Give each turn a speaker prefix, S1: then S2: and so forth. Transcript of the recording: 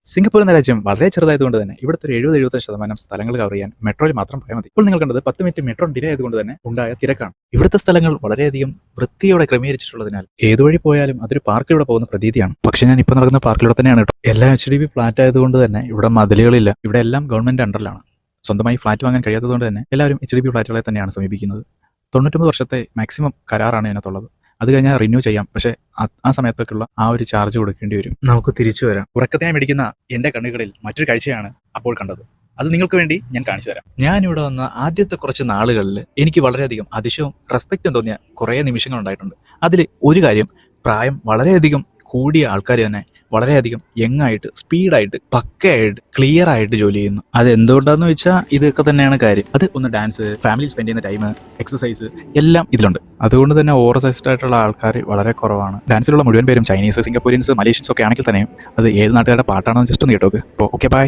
S1: Singapore എന്ന രാജ്യം വളരെ ചെറുതായതുകൊണ്ട് തന്നെ ഇവിടുത്തെ ഒരു 70-75% സ്ഥലങ്ങൾ കവർ ചെയ്യാൻ മെട്രോയിൽ മാത്രം പോയാൽ മതി. ഇപ്പോൾ നിങ്ങൾ കണ്ടത് 10 മിനിറ്റ് മെട്രോ ഡിലേ ആയതുകൊണ്ട് തന്നെ ഉണ്ടായ തിരക്കാണ്. ഇവിടുത്തെ സ്ഥലങ്ങൾ വളരെയധികം വൃത്തിയോടെ ക്രമീകരിച്ചിട്ടുള്ളതിനാൽ ഏതുവഴി പോയാലും അതൊരു പാർക്കിലൂടെ പോകുന്ന പ്രതീതിയാണ്. പക്ഷെ ഞാൻ ഇപ്പോൾ നടക്കുന്ന പാർക്കിലൂടെ തന്നെയാണ് കേട്ടോ. എല്ലാം HDB ഫ്ലാറ്റ് ആയതുകൊണ്ട് തന്നെ ഇവിടെ മതിലുകളില്ല. ഇവിടെ എല്ലാം ഗവൺമെന്റ് അണ്ടറിലാണ്. സ്വന്തമായി ഫ്ലാറ്റ് വാങ്ങാൻ കഴിയാത്തതുകൊണ്ട് തന്നെ എല്ലാവരും HDB ഫ്ലാറ്റുകളെ തന്നെയാണ് സമീപിക്കുന്നത്. 99 വർഷത്തെ മാക്സിമം കരാറാണ് ഇതിനകത്തുള്ളത്. അത് കഴിഞ്ഞാൽ റിന്യൂ ചെയ്യാം. പക്ഷേ ആ സമയത്തേക്കുള്ള ആ ഒരു ചാർജ് കൊടുക്കേണ്ടി വരും. നമുക്ക് തിരിച്ചു വരാം. ഉറക്കത്തിനായി മേടിക്കുന്ന എന്റെ കണ്ണുകളിൽ മറ്റൊരു കാഴ്ചയാണ് അപ്പോൾ കണ്ടത്. അത് നിങ്ങൾക്ക് വേണ്ടി ഞാൻ കാണിച്ചു തരാം. ഞാൻ ഇവിടെ വന്ന ആദ്യത്തെ കുറച്ച് നാളുകളിൽ എനിക്ക് വളരെയധികം അതിശയവും റെസ്പെക്റ്റും തോന്നിയ കുറേ നിമിഷങ്ങൾ ഉണ്ടായിട്ടുണ്ട്. അതിൽ ഒരു കാര്യം, പ്രായം വളരെയധികം കൂടിയ ആൾക്കാർ തന്നെ വളരെയധികം യങ്ങായിട്ട്, സ്പീഡായിട്ട്, പക്കയായിട്ട്, ക്ലിയർ ആയിട്ട് ജോലി ചെയ്യുന്നു. അത് എന്തുകൊണ്ടാന്ന് വെച്ചാൽ ഇതൊക്കെ തന്നെയാണ് കാര്യം. അത് ഒന്ന് ഡാൻസ്, ഫാമിലി സ്പെൻഡ് ചെയ്യുന്ന ടൈം, എക്സസൈസ് എല്ലാം ഇതിലുണ്ട്. അതുകൊണ്ട് തന്നെ ഓവർ സൈസ്ഡ് ആയിട്ടുള്ള ആൾക്കാർ വളരെ കുറവാണ്. ഡാൻസിലുള്ള മുഴുവൻ പേരും ചൈനീസ്, സിംഗപ്പൂരിയൻസ്, മലേഷ്യൻസ് ഒക്കെ ആണെങ്കിൽ തന്നെയും അത് ഏത് നാട്ടുകാരുടെ പാട്ടാണെന്ന് ജസ്റ്റ് ഒന്ന് കേട്ടോക്ക്. അപ്പോൾ ഓക്കെ, ബൈ.